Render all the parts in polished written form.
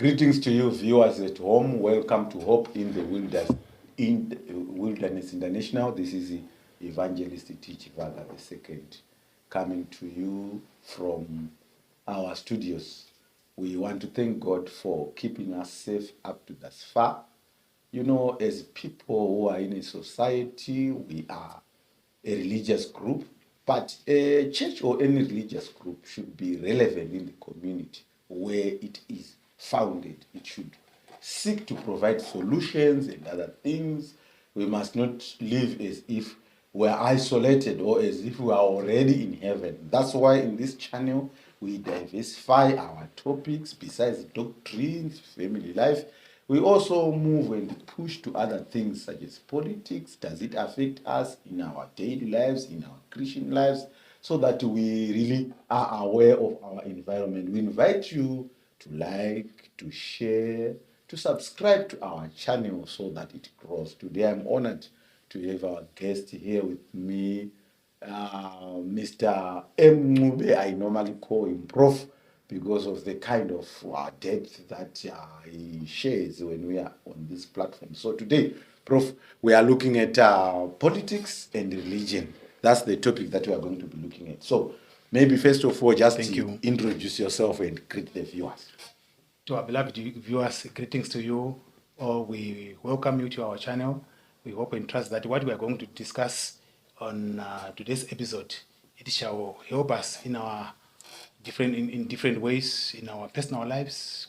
Greetings to you, viewers at home. Welcome to Hope in the Wilderness International. This is Evangelist Teach Vaga II coming to you from our studios. We want to thank God for keeping us safe up to thus far. You know, as people who are in a society, we are a religious group, but a church or any religious group should be relevant in the community where it is founded. It should seek to provide solutions and other things. We must not live as if we're isolated or as if we are already in heaven. That's why in this channel we diversify our topics besides doctrines, family life. We also move and push to other things such as politics. Does it affect us in our daily lives, in our Christian lives, so that we really are aware of our environment? We invite you to like, to share, to subscribe to our channel so that it grows. Today I'm honored to have our guest here with me, Mr. M. Mube. I normally call him Prof because of the kind of depth that he shares when we are on this platform. So today, Prof, we are looking at politics and religion. That's the topic that we are going to be looking at. So maybe first of all, just introduce yourself and greet the viewers. To our beloved viewers, greetings to you. We welcome you to our channel. We hope and trust that what we are going to discuss on today's episode, it shall help us in our different ways in our personal lives,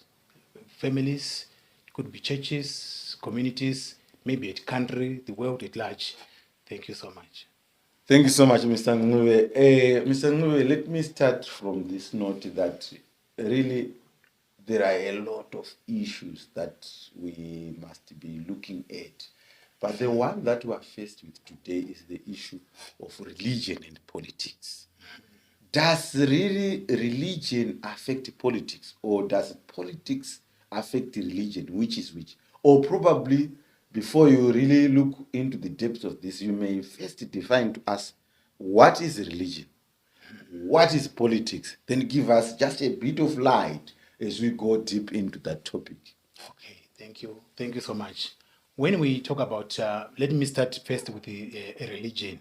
families, it could be churches, communities, maybe a country, the world at large. Thank you so much. Thank you so much, Mr. Ngube. Mr. Ngube, let me start from this note that really there are a lot of issues that we must be looking at. But the one that we are faced with today is the issue of religion and politics. Does really religion affect politics, or does politics affect religion? Which is which? Or probably, before you really look into the depths of this, you may first define to us what is religion, what is politics, then give us just a bit of light as we go deep into that topic. Okay, thank you. Thank you so much. When we talk about, let me start first with the religion.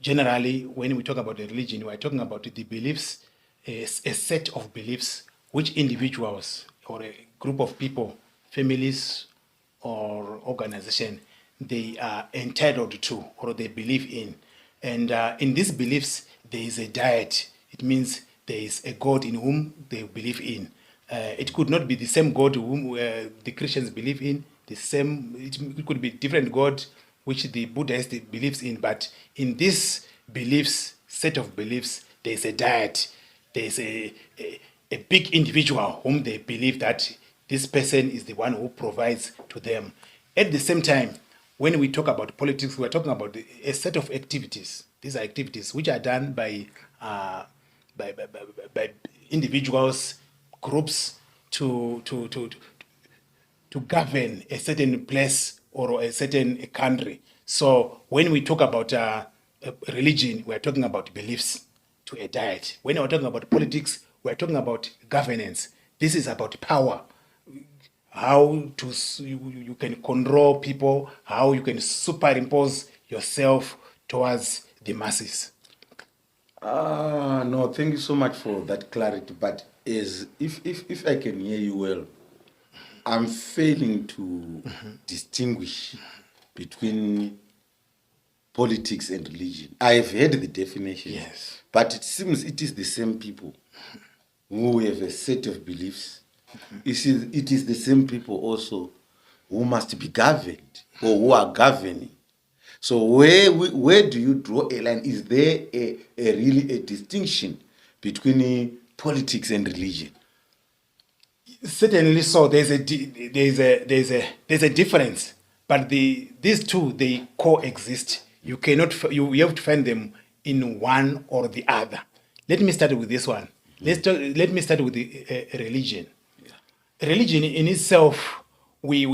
Generally, when we talk about the religion, we are talking about the beliefs, a set of beliefs which individuals or a group of people, families or organization, they are entitled to or they believe in. And in these beliefs, there is a diet. It means there is a God in whom they believe in. It could not be the same God whom the Christians believe in. It could be different God which the Buddhist believes in. But in this beliefs, set of beliefs, there is a diet. There is a big individual whom they believe that this person is the one who provides to them. At the same time, when we talk about politics, we are talking about a set of activities. These are activities which are done by individuals, groups to govern a certain place or a certain country. So when we talk about religion, we are talking about beliefs to a diet. When we're talking about politics, we're talking about governance. This is about power. How you can control people, how you can superimpose yourself towards the masses. No, thank you so much for that clarity. But if I can hear you well, I'm failing to distinguish between politics and religion. I've heard the definition, yes, but it seems it is the same people who have a set of beliefs. It is the same people also who must be governed or who are governing. So where do you draw a line? Is there really a distinction between politics and religion? Certainly so. There's a difference, but these two, they coexist. You have to find them in one or the other. Let me start with this one. Let me start with the religion. Yeah. Religion in itself, we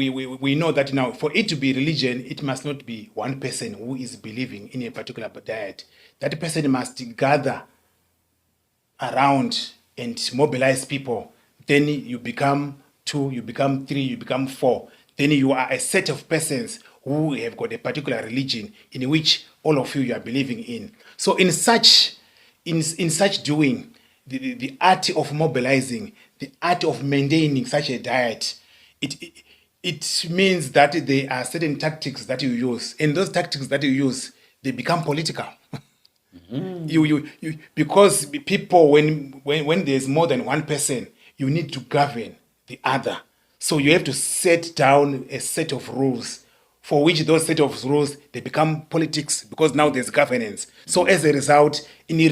know that now for it to be religion, it must not be one person who is believing in a particular diet. That person must gather around and mobilize people then you become 2, you become 3, you become 4. Then you are a set of persons who have got a particular religion in which all of you are believing in. So in such doing, the art of mobilizing, the art of maintaining such a diet, it means that there are certain tactics that you use, and those tactics that you use, they become political. You because people, when there's more than one person, you need to govern the other. So you have to set down a set of rules, for which those set of rules, they become politics, because now there's governance. So as a result, in the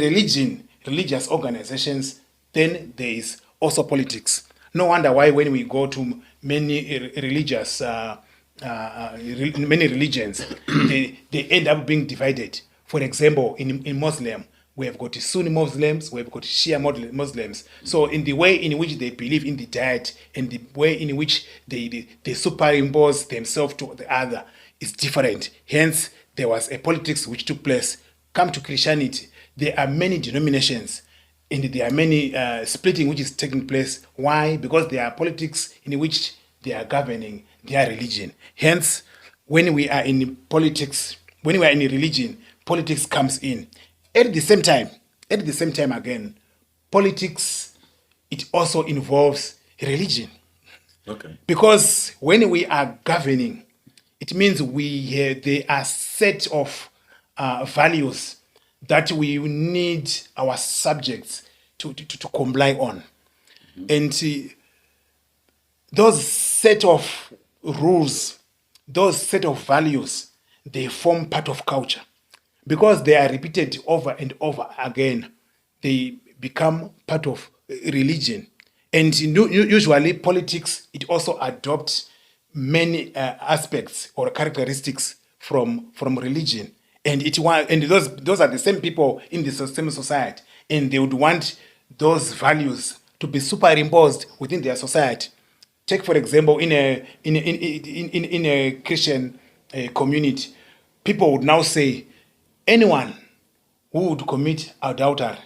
religious organizations, then there is also politics. No wonder why when we go to many religious many religions, they end up being divided. For example, in Muslim, we have got Sunni Muslims, we have got Shia Muslims. So in the way in which they believe in the diet, and the way in which they superimpose themselves to the other is different. Hence, there was a politics which took place. Come to Christianity, there are many denominations, and there are many splitting which is taking place. Why? Because there are politics in which they are governing their religion. Hence, when we are in politics, when we are in religion, politics comes in. At the same time again, politics, it also involves religion. Okay. Because when we are governing, it means there are set of values that we need our subjects to comply on. And those set of rules, those set of values, they form part of culture. Because they are repeated over and over again, they become part of religion. And usually politics, it also adopts many aspects or characteristics from religion. And those are the same people in the same society, and they would want those values to be superimposed within their society. Take for example, in a Christian community, people would now say anyone who would commit adultery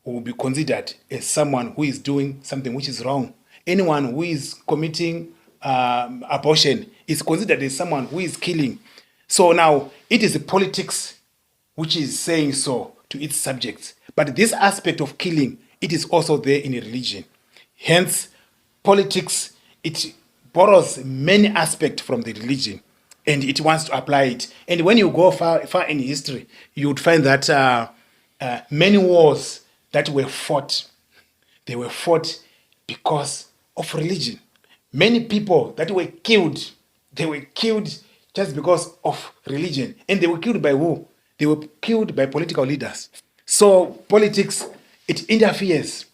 will be considered as someone who is doing something which is wrong. Anyone who is committing abortion is considered as someone who is killing. So now it is the politics which is saying so to its subjects. But this aspect of killing, it is also there in religion. Hence, politics, it borrows many aspects from the religion, and it wants to apply it. And when you go far in history, you would find that many wars that were fought, they were fought because of religion. Many people that were killed, they were killed just because of religion. And they were killed by who? They were killed by political leaders. So politics, it interferes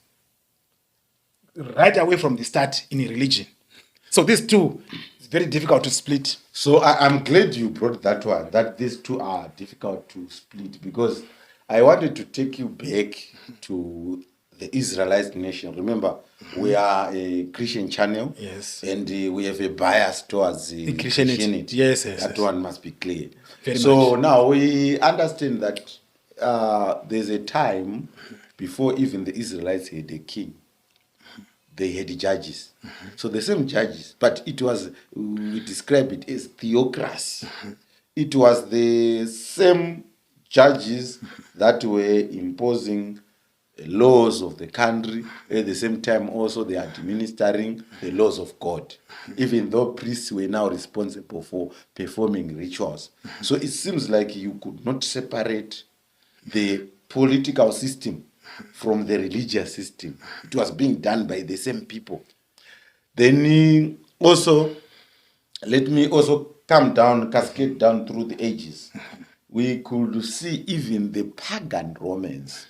right away from the start in religion. So these two, it's very difficult to split. So I'm glad you brought that one, that these two are difficult to split, because I wanted to take you back to the Israelite nation. Remember, we are a Christian channel. Yes. And we have a bias towards The Christianity. Yes. That one must be clear. Very so much. now we understand that there's a time before even the Israelites had a king. They had judges. So the same judges, but it was, we describe it as theocracy. It was the same judges that were imposing laws of the country. At the same time also they are administering the laws of God, even though priests were now responsible for performing rituals. So it seems like you could not separate the political system from the religious system. It was being done by the same people. Then also, let me also come down, cascade down through the ages. We could see even the pagan Romans,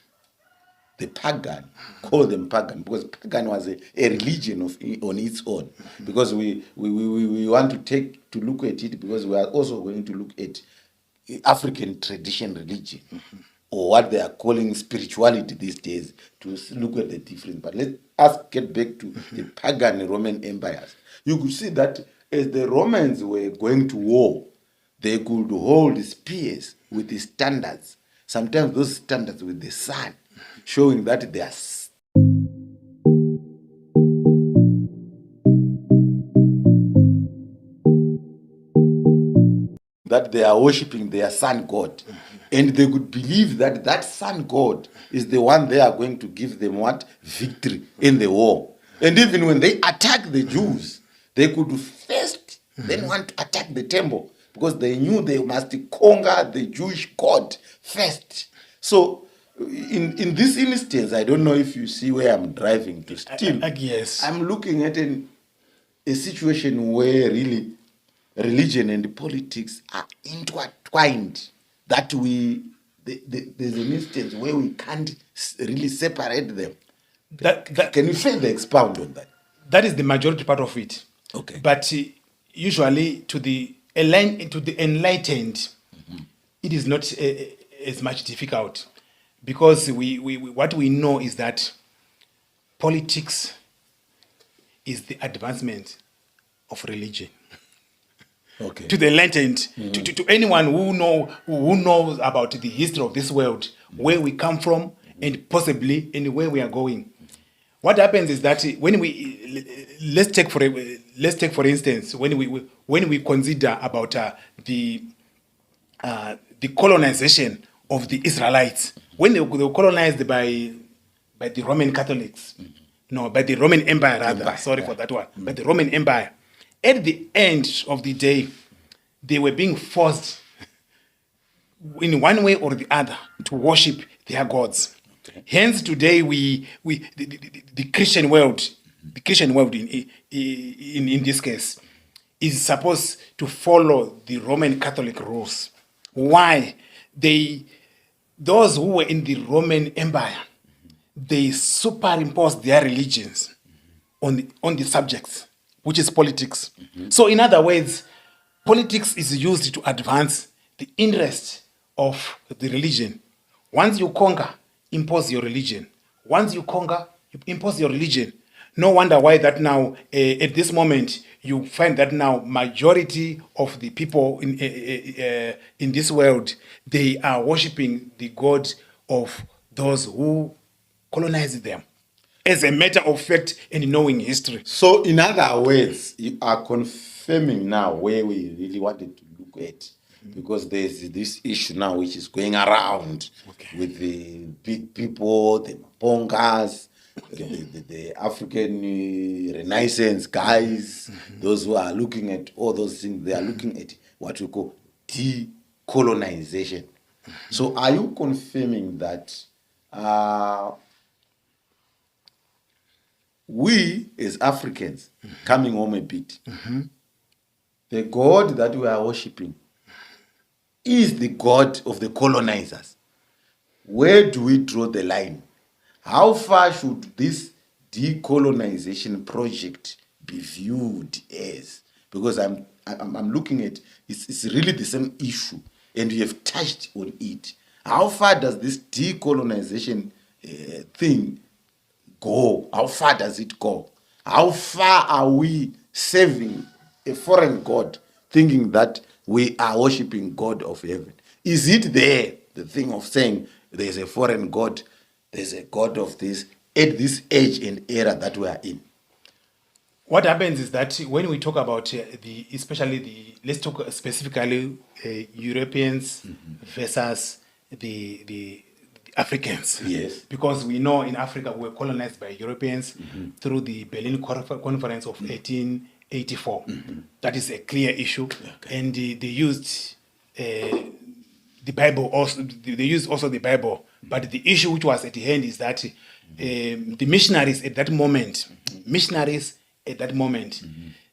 the pagan, call them pagan, because pagan was a religion on its own. Because we want to look at it, because we are also going to look at African tradition religion, or what they are calling spirituality these days, to look at the difference. But let us get back to the pagan Roman empires. You could see that as the Romans were going to war, they could hold spears with the standards. Sometimes those standards with the sun, showing that they are that they are worshiping their sun god. And they could believe that that sun god is the one they are going to give them what? Victory in the war. And even when they attack the Jews, they could first then want to attack the temple because they knew they must conquer the Jewish god first. So in this instance, I don't know if you see where I'm driving to still. Yes. I'm looking at a situation where really religion and politics are intertwined, that there's an instance where we can't really separate them. Can you further expound on that? That is the majority part of it. Okay. But usually to the enlightened, it is not as much difficult, because we what we know is that politics is the advancement of religion. Okay. To the enlightened, to anyone who knows about the history of this world, where we come from, and possibly and where we are going. What happens is that when let's take for instance when we consider about the colonization of the Israelites, when they were colonized by the Roman Catholics, no, by the Roman Empire rather. Sorry for that one. By the Roman Empire. At the end of the day, they were being forced in one way or the other to worship their gods. Okay. Hence, today the Christian world, in this case, is supposed to follow the Roman Catholic rules. Why? Those who were in the Roman Empire, they superimposed their religions on the subjects, which is politics. So in other words, politics is used to advance the interest of the religion. Once you conquer, impose your religion. Once you conquer, you impose your religion. No wonder why that now, at this moment, you find that now majority of the people in this world, they are worshiping the god of those who colonized them, as a matter of fact and knowing history. So in other words, you are confirming now where we really wanted to look at, because there's this issue now which is going around with the big people, the Pongas, the African Renaissance guys, those who are looking at all those things. They are looking at what we call decolonization. So are you confirming that we as Africans, coming home a bit, the God that we are worshiping is the God of the colonizers? Where do we draw the line? How far should this decolonization project be viewed as? Because I'm looking at it's really the same issue, and we have touched on it. How far does this decolonization thing go? How far does it go? How far are we serving a foreign god, thinking that we are worshiping God of heaven? Is it there, the thing of saying there's a foreign god, there's a god of this, at this age and era that we are in? What happens is that when we talk about let's talk specifically Europeans versus the Africans. Yes. Because we know in Africa we were colonized by Europeans through the Berlin Conference of 1884. That is a clear issue. Okay. And they used the Bible also. They used also the Bible. But the issue which was at hand is that the missionaries at that moment,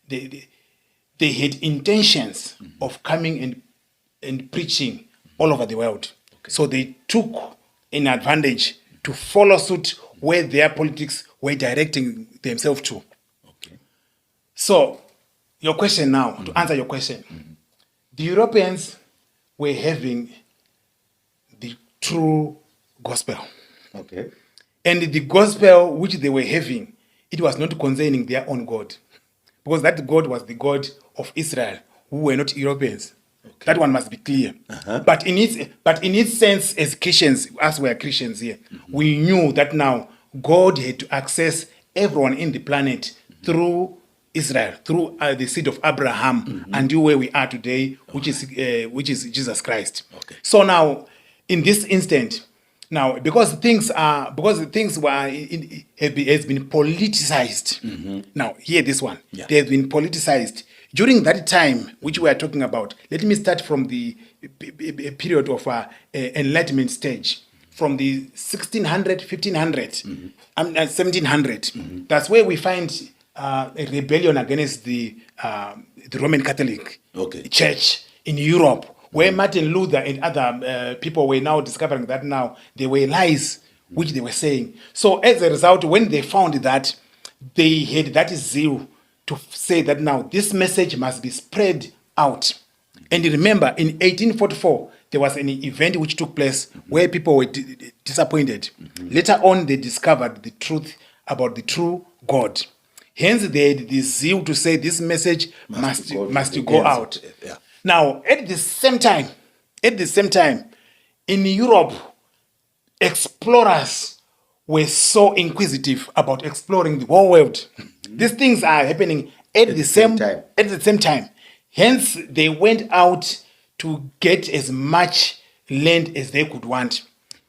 they had intentions of coming and preaching all over the world. Okay. So they took an advantage to follow suit where their politics were directing themselves to. Okay. So your question now, to answer your question, the Europeans were having the true gospel. Okay. And the gospel which they were having, it was not concerning their own God. Because that God was the God of Israel, who were not Europeans. Okay. That one must be clear. But in its sense, as Christians, as we are Christians here, we knew that now God had to access everyone in the planet through Israel through the seed of Abraham until where we are today, which is Jesus Christ. Okay. So now, in this instant, now because things were has been politicized. Now hear this one. Yeah. They have been politicized during that time which we are talking about. Let me start from the period of Enlightenment stage, from the 1600, 1500, 1700. That's where we find a rebellion against the Roman Catholic Church in Europe, where Martin Luther and other people were now discovering that now there were lies which they were saying. So as a result, when they found that, they had that zeal to say that now this message must be spread out. And remember, in 1844, there was an event which took place where people were disappointed. Later on, they discovered the truth about the true God. Hence, they had the zeal to say this message must go out. Yeah. Now, at the same time, in Europe, explorers were so inquisitive about exploring the whole world. These things are happening at the same time. Hence, they went out to get as much land as they could want.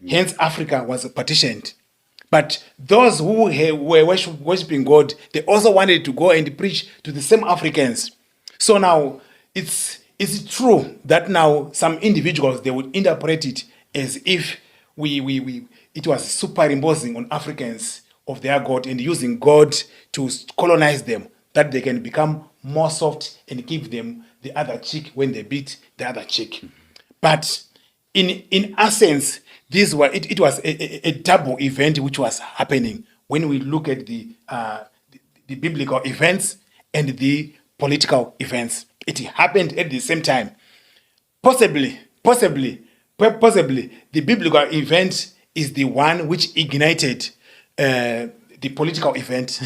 Hence, Africa was partitioned. But those who were worshiping God, they also wanted to go and preach to the same Africans. So now, it's true that now some individuals, they would interpret it as if it was superimposing on Africans of their God and using God to colonize them, that they can become more soft and give them the other cheek when they beat the other cheek. But in essence, it was a double event which was happening when we look at the biblical events and the political events. It happened at the same time. Possibly, the biblical event is the one which ignited the political event.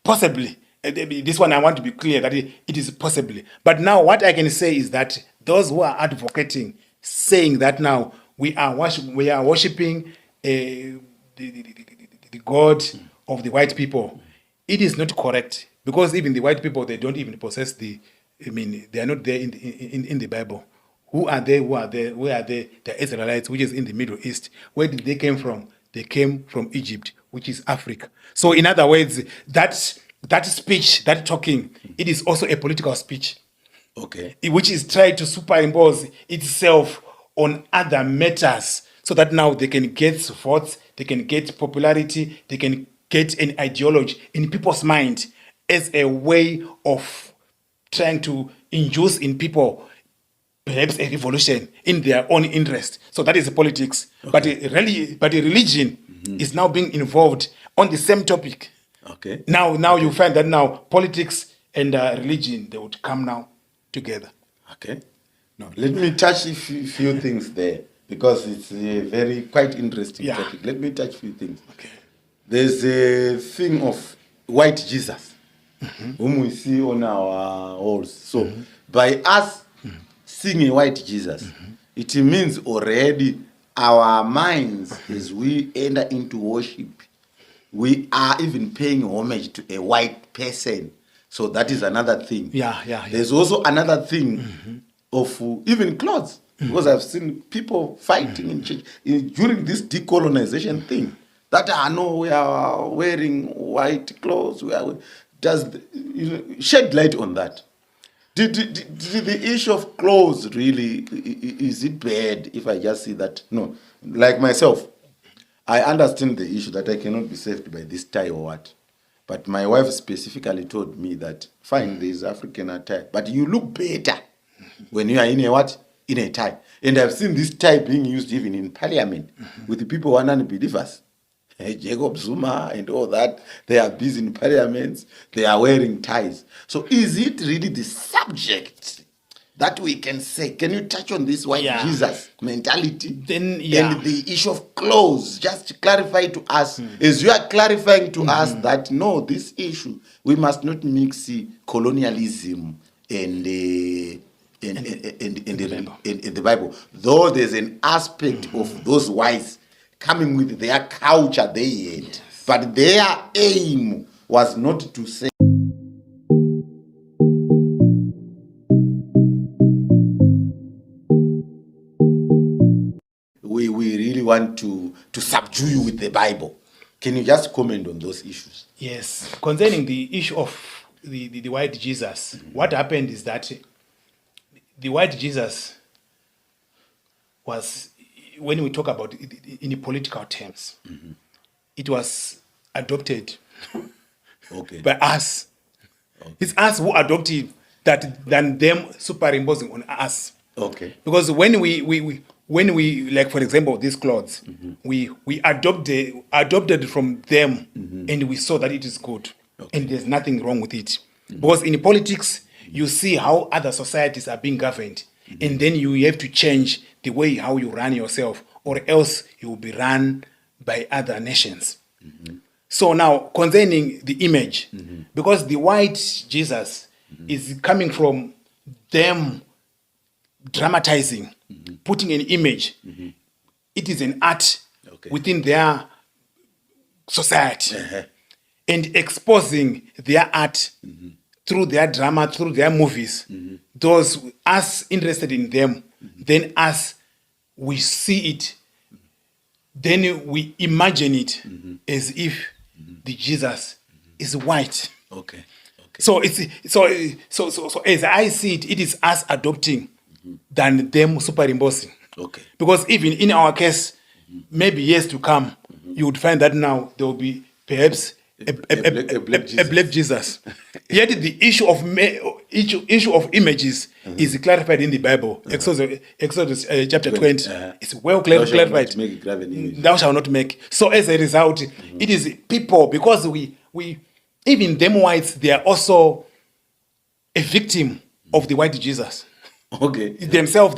Possibly. This one I want to be clear that it is possibly. But now what I can say is that those who are advocating, saying that now we are worshiping the God of the white people, it is not correct, because even the white people, they don't even possess they are not there in the Bible. Who are they? Where are they? The Israelites, which is in the Middle East. Where did they came from? They came from Egypt, which is Africa. So in other words, that speech, that talking, it is also a political speech. Okay. Which is trying to superimpose itself on other matters, so that now they can get votes, they can get popularity, they can get an ideology in people's mind as a way of trying to induce in people perhaps a revolution in their own interest. So that is politics. Okay. But religion is now being involved on the same topic. Okay. Now you find that now politics and religion, they would come now together. Okay. Now let me touch a few things there, because it's a quite interesting topic. Let me touch a few things. Okay. There's a thing of white Jesus, whom we see on our walls. So by us seeing a white Jesus, it means already our minds, as we enter into worship, we are even paying homage to a white person. So that is another thing. Yeah. There's also another thing of even clothes, because I've seen people fighting in church during this decolonization thing. That I know we are wearing white clothes. Shed light on that. Did the issue of clothes really, is it bad if I just see that? No, like myself, I understand the issue that I cannot be saved by this tie or what. But my wife specifically told me that, fine, there is African attire, but you look better when you are in a tie. And I've seen this tie being used even in parliament with the people who are non-believers. Jacob Zuma and all that, they are busy in parliaments, they are wearing ties. So is it really the subject that we can say? Can you touch on this white Jesus mentality? Then, and the issue of clothes, just to clarify to us, as you are clarifying to us that no, this issue, we must not mix colonialism and the Bible. Though there's an aspect of those whites coming with their culture they had, but their aim was not to say we really want to subdue you with the Bible. Can you just comment on those issues? Yes. Concerning the issue of the white Jesus, what happened is that the white Jesus was, when we talk about it in the political terms, it was adopted Okay. by us. It's us who adopted that than them superimposing on us. Okay. Because when we like, for example, these clothes, we adopted from them, and we saw that it is good, and there's nothing wrong with it. Because in politics, you see how other societies are being governed, and then you have to change the way how you run yourself, or else you will be run by other nations. So now, concerning the image, because the white Jesus is coming from them dramatizing, putting an image. It is an art within their society, and exposing their art through their drama, through their movies. Those us interested in them, then us, we see it, then we imagine it as if the Jesus is white. Okay. So it's so as I see it, it is us adopting than them superimposing. Okay. Because even in our case, maybe years to come, you would find that now there will be perhaps a black Jesus. Yet the issue of images is clarified in the Bible. Exodus chapter 20. It's well clarified. Thou shalt not make. So as a result, it is people, because we even them whites, they are also a victim of the white Jesus. Okay. Themselves,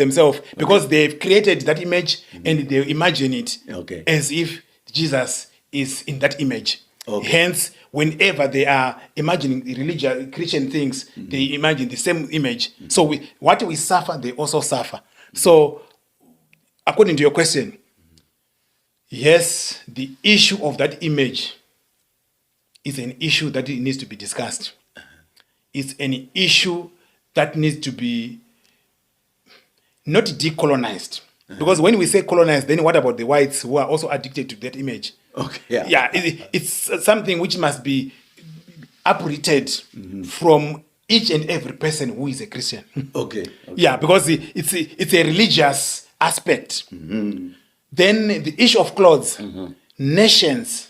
because they've created that image and they imagine it as if Jesus is in that image. Hence, whenever they are imagining the religious Christian things, they imagine the same image. So what we suffer, they also suffer. So, according to your question, yes, the issue of that image is an issue that needs to be discussed. It's an issue that needs to be not decolonized. Because when we say colonized, then what about the whites who are also addicted to that image? Okay. Yeah, it's something which must be uprooted from each and every person who is a Christian. Okay. Yeah, because it's a religious aspect. Then the issue of clothes, nations,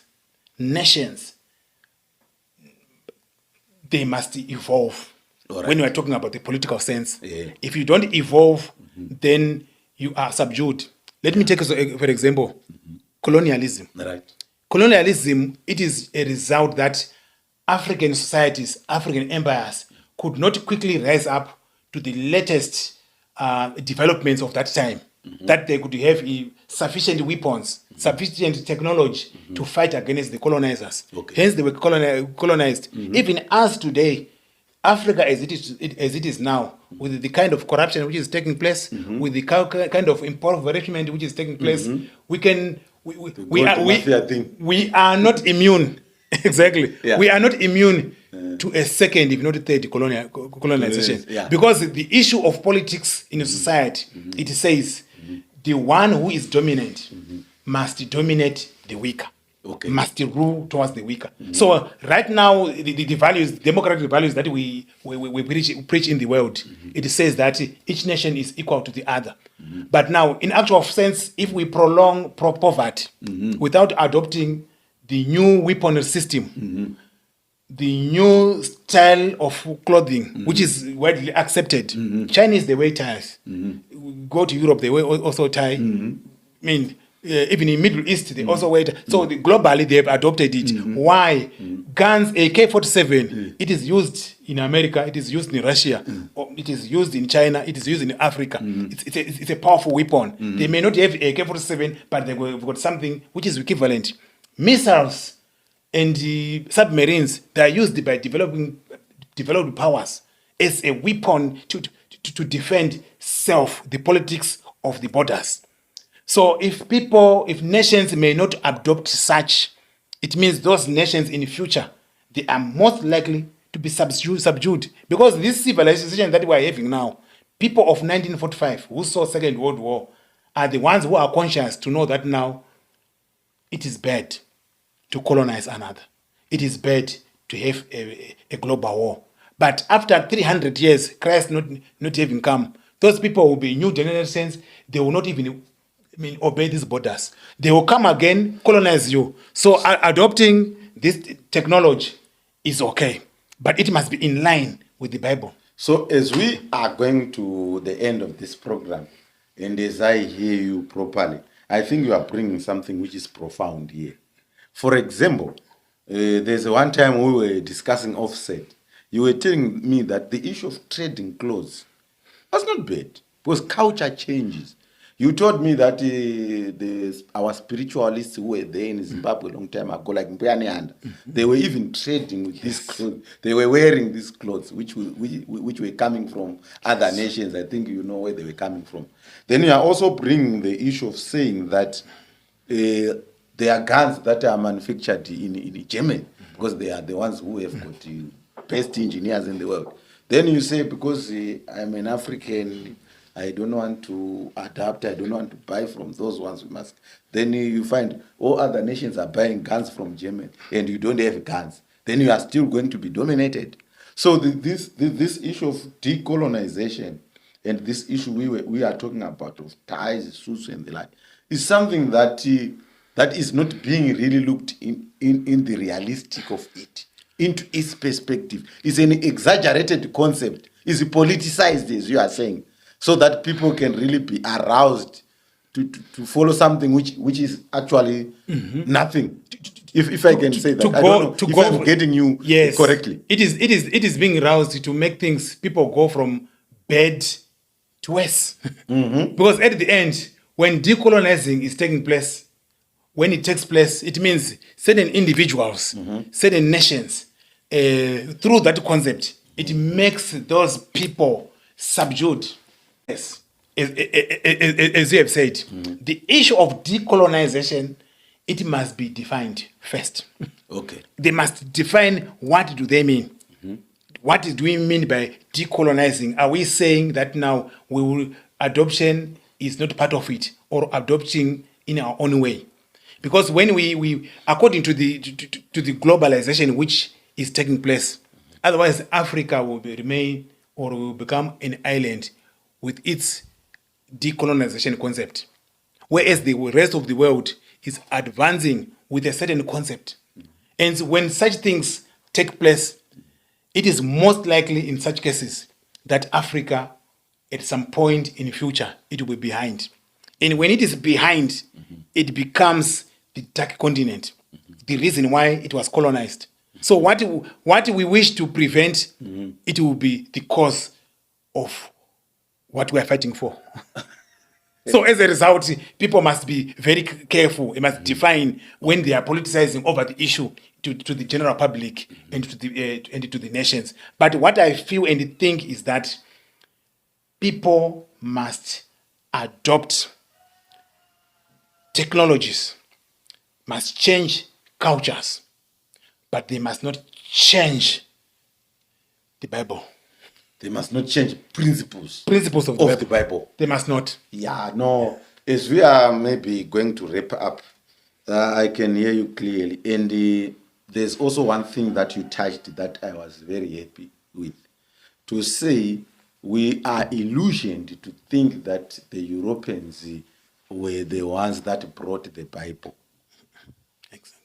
they must evolve. Right. When we are talking about the political sense, if you don't evolve, then you are subdued. Let me take, for example, colonialism. Right. Colonialism, it is a result that African societies, African empires could not quickly rise up to the latest developments of that time, that they could have sufficient weapons, sufficient technology to fight against the colonizers. Hence, they were colonized. Even us today, Africa as it is now, with the kind of corruption which is taking place, with the kind of impoverishment which is taking place, we are not immune. Exactly. Yeah. We are not immune to a second, if not a third, colonization. Yeah. Because the issue of politics in a society, it says the one who is dominant must dominate the weaker. Must rule towards the weaker. So right now, the values, democratic values that we preach in the world, it says that each nation is equal to the other. But now, in actual sense, if we prolong poverty without adopting the new weaponry system, the new style of clothing, which is widely accepted, Chinese, they wear ties. Go to Europe, they wear also tie. I mean, even in Middle East, they also wear. So globally, they have adopted it. Why? Guns, AK-47, it is used in America, it is used in Russia, it is used in China, it is used in Africa. It's a powerful weapon. They may not have AK-47, but they've got something which is equivalent. Missiles and submarines, they are used by developed powers as a weapon to defend self, the politics of the borders. So if nations may not adopt such, it means those nations in the future, they are most likely to be subdued. Because this civilization that we are having now, people of 1945 who saw Second World War are the ones who are conscious to know that now it is bad to colonize another. It is bad to have a global war. But after 300 years, Christ not having come, those people will be new generations. They will not even obey these borders. They will come again, colonize you. So adopting this technology is okay, but it must be in line with the Bible. So as we are going to the end of this program, and as I hear you properly, I think you are bringing something which is profound here. For example, there's one time we were discussing offset. You were telling me that the issue of trading clothes was not bad because culture changes. You told me that our spiritualists who were there in Zimbabwe a long time ago, like Mpianianda, they were even trading with these clothes. They were wearing these clothes, which were coming from other nations. I think you know where they were coming from. Then you are also bringing the issue of saying that there are guns that are manufactured in Germany because they are the ones who have got best engineers in the world. Then you say, because I'm an African, I don't want to adapt, I don't want to buy from those ones. We must. Then you find all other nations are buying guns from Germany, and you don't have guns. Then you are still going to be dominated. So this issue of decolonization and this issue we are talking about of ties, suits, and the like is something that that is not being really looked in the realistic of it, into its perspective. It's an exaggerated concept. It's politicized, as you are saying, so that people can really be aroused to follow something which is actually nothing. If I can say that, I don't know if I'm getting you correctly. It is being roused to make things, people go from bad to worse. Because at the end, when decolonizing is taking place, when it takes place, it means certain individuals, certain nations, through that concept, it makes those people subdued. Yes, as you have said, the issue of decolonization, it must be defined first. Okay. They must define what do they mean. What do we mean by decolonizing? Are we saying that now adoption is not part of it, or adopting in our own way? Because when we according to the globalization which is taking place, otherwise Africa will remain or will become an island with its decolonization concept, whereas the rest of the world is advancing with a certain concept. And when such things take place, it is most likely in such cases that Africa, at some point in the future, it will be behind. And when it is behind, it becomes the dark continent, the reason why it was colonized. So what we wish to prevent, it will be the cause of what we are fighting for. So as a result, people must be very careful. They must define when they are politicizing over the issue to the general public and to the nations. But what I feel and think is that people must adopt technologies, must change cultures, but they must not change the Bible. They must not change principles Of the Bible. They must not. Yeah, no. As we are maybe going to wrap up, I can hear you clearly. And there's also one thing that you touched that I was very happy with. To say we are illusioned to think that the Europeans were the ones that brought the Bible. Exactly.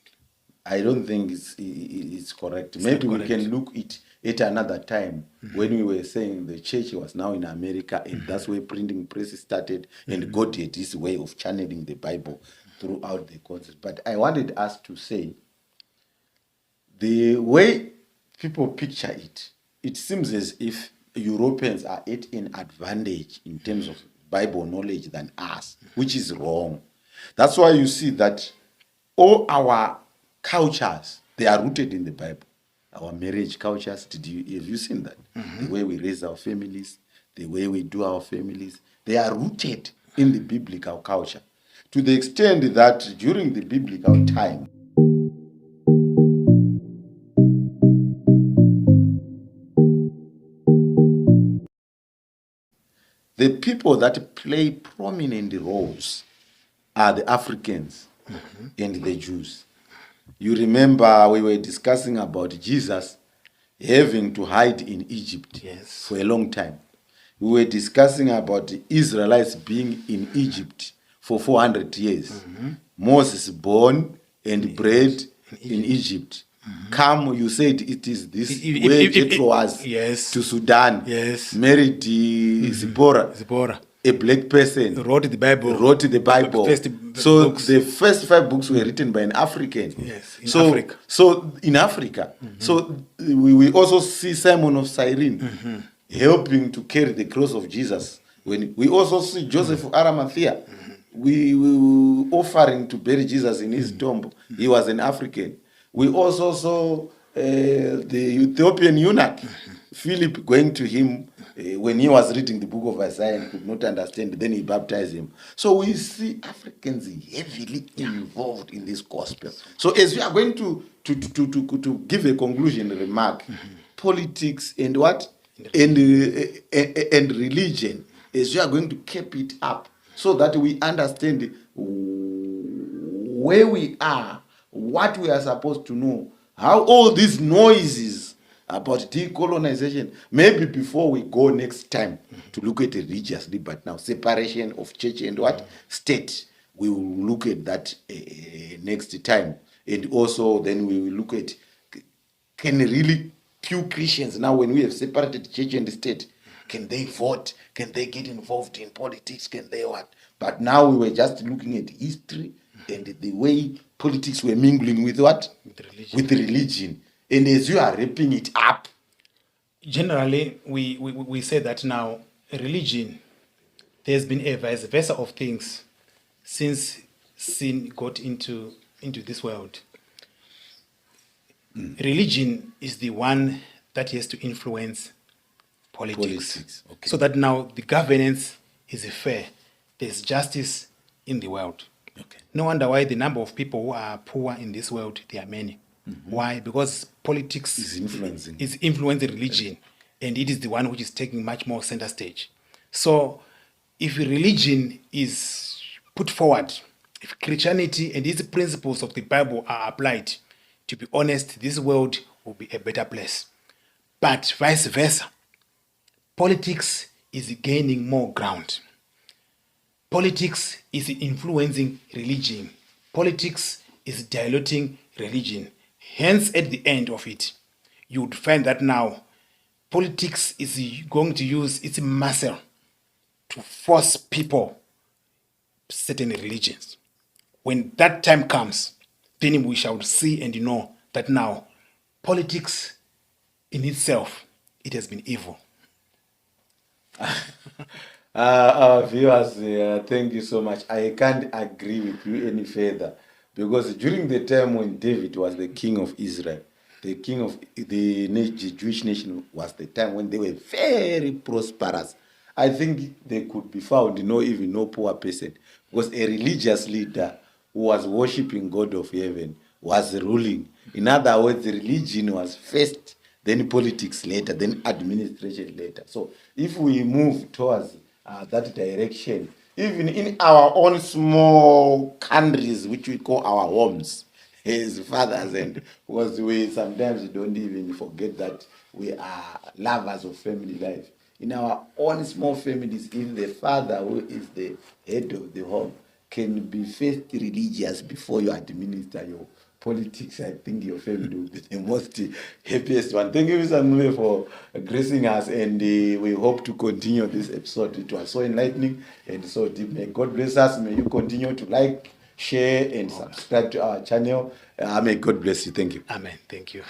I don't think it's correct. Maybe we can look at another time when we were saying the church was now in America, and that's where printing press started, and God had this way of channeling the Bible throughout the concept. But I wanted us to say the way people picture it, it seems as if Europeans are at an advantage in terms of Bible knowledge than us, which is wrong. That's why you see that all our cultures, they are rooted in the Bible. Our marriage cultures, have you seen that? The way we raise our families, the way we do our families, they are rooted in the biblical culture. To the extent that during the biblical time, The people that play prominent roles are the Africans and the Jews. You remember we were discussing about Jesus having to hide in Egypt Yes. for a long time. We were discussing about the Israelites being in Egypt for 400 years. Moses born and bred in Egypt. Come, you said it is this way Jethro was yes. to Sudan. Yes. Married Zipporah, Zipporah a black person. wrote the Bible. Wrote the Bible. First So books. the first 5 books were written by an African. Yes, in so, Africa. So in Africa. So we also see Simon of Cyrene helping to carry the cross of Jesus. When we also see Joseph of Arimathea, we were offering to bury Jesus in his tomb. He was an African. We also saw the Ethiopian eunuch, Philip, going to him when he was reading the book of Isaiah and could not understand. Then he baptized him. So we see Africans heavily involved in this gospel. So as we are going to give a conclusion remark, politics and what? And religion, as we are going to keep it up so that we understand where we are, what we are supposed to know, how all these noises about decolonization, maybe before we go next time to look at it religiously, but now separation of church and what? State, we will look at that next time. And also then we will look at, can really few Christians now, when we have separated church and state, can they vote? Can they get involved in politics? Can they what? But now we were just looking at history and the way politics were mingling with what? With religion. And as you are wrapping it up. Generally, we say that now religion, there's been a vice versa of things since sin got into this world. Religion is the one that has to influence politics. Okay. So that now the governance is fair. There's justice in the world. Okay. No wonder why the number of people who are poor in this world, they are many. Why? Because politics Is influencing religion, and it is the one which is taking much more center stage. So if religion is put forward, if Christianity and its principles of the Bible are applied, to be honest, this world will be a better place. But vice versa, politics is gaining more ground. Politics is influencing religion. Politics is diluting religion. Hence, at the end of it, you would find that now politics is going to use its muscle to force people certain religions. When that time comes, then we shall see and know that now politics in itself, it has been evil. Our viewers, thank you so much. I can't agree with you any further, because during the time when David was the king of Israel, the king of the Jewish nation, was the time when they were very prosperous. I think they could be found no poor person, because a religious leader who was worshiping God of heaven was ruling. In other words, the religion was first, then politics later, then administration later. So if we move towards that direction, even in our own small countries, which we call our homes, as fathers, and because we sometimes don't even forget that we are lovers of family life. In our own small families, if the father, who is the head of the home, can be first religious before you administer your politics, I think your family will be the most happiest one. Thank you, Mr. Nube, for gracing us, and we hope to continue this episode. It was so enlightening and so deep. May God bless us. May you continue to like, share, and subscribe to our channel. May God bless you. Thank you. Amen. Thank you.